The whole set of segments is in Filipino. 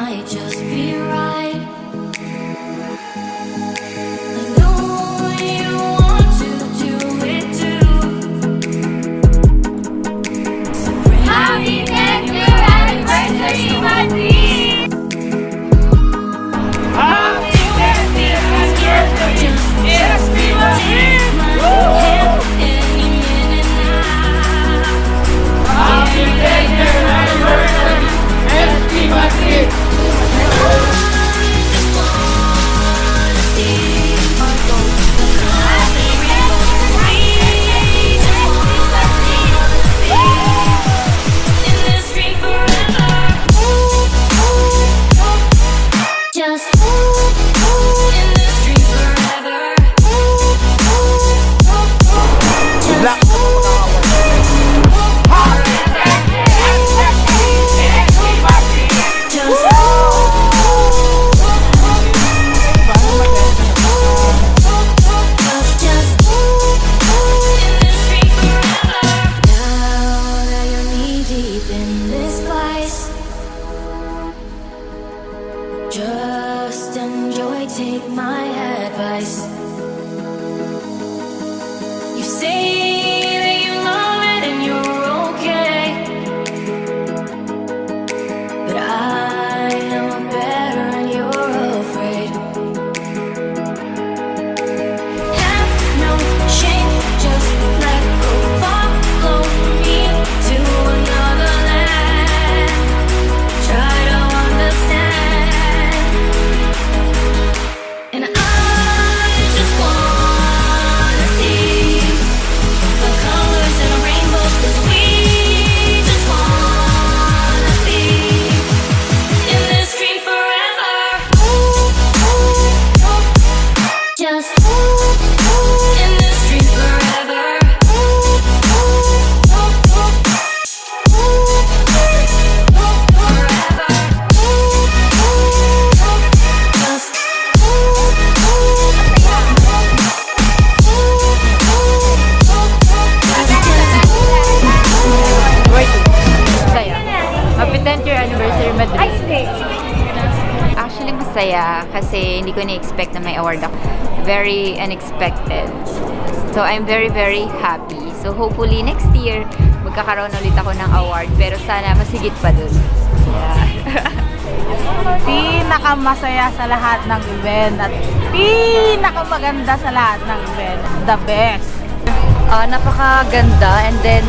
might just be right. I know you want to do it too. So bring Happy your 10th year courage, anniversary, there's no Madrid! Happy 10th year anniversary, SB Madrid! any minute now. Happy 10th year anniversary, SB Madrid! Just in this dream forever. Just enjoy, take my advice. You say that you love it and you're okay, but I know better and you're afraid. Have no shame, just let go, follow me to another land. Try to understand. And I just wanna see the colors and the rainbows, 'cause we just wanna be in this dream forever. Just in this dream forever. Masaya. Happy 10th year anniversary, Madrid. Actually, masaya kasi hindi ko ni-expect na may award ako. Very unexpected. So, I'm very, very happy. So, hopefully, next year, magkakaroon ulit ako ng award. Pero sana, masigit pa dun. Yeah. Pinakamasaya sa lahat ng event at pinakamaganda sa lahat ng event. The best. Napakaganda, and then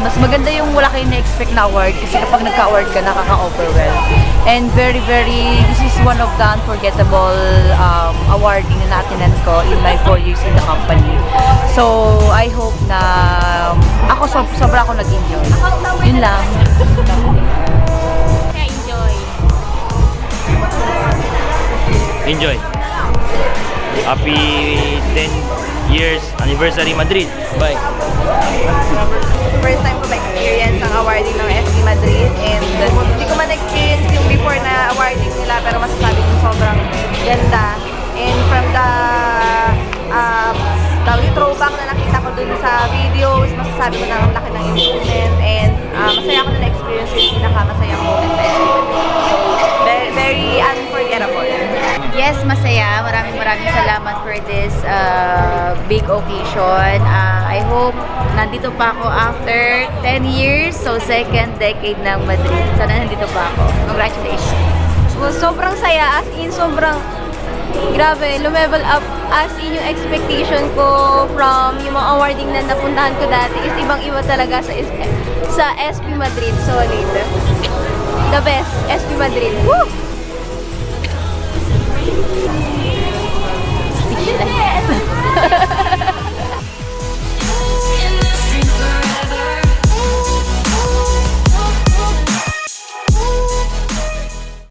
mas maganda yung wala kayo na-expect na award kasi kapag nagka-award ka, nakaka-overwhelm. And very, this is one of the unforgettable awarding na natinan ko in my 4 years in the company. So, I hope na ako sobra ako nag-enjoy. Yun lang. Enjoy. Happy 10 years anniversary Madrid. Bye. First time ko ma-experience ang awarding ng SB Madrid, and hindi ko man experience yung before na awarding nila, pero masasabi ko sobrang ganda. And from the throwback na nakita ko dun sa videos, masasabi ko na ang laki ng improvement, and masaya ako na na-experience yung pinakamasayang moment sa SB Madrid. So, very unforgettable. Yes, masaya. Maraming salamat for this big occasion. I hope nandito pa ako after 10 years. So, second decade ng Madrid. Sana nandito pa ako. Congratulations. Sobrang saya, as in sobrang grabe, lumevel up as in yung expectation ko from yung mga awarding na napuntahan ko dati is ibang-iba talaga sa SB Madrid. Solid. The best, SB Madrid. Woo!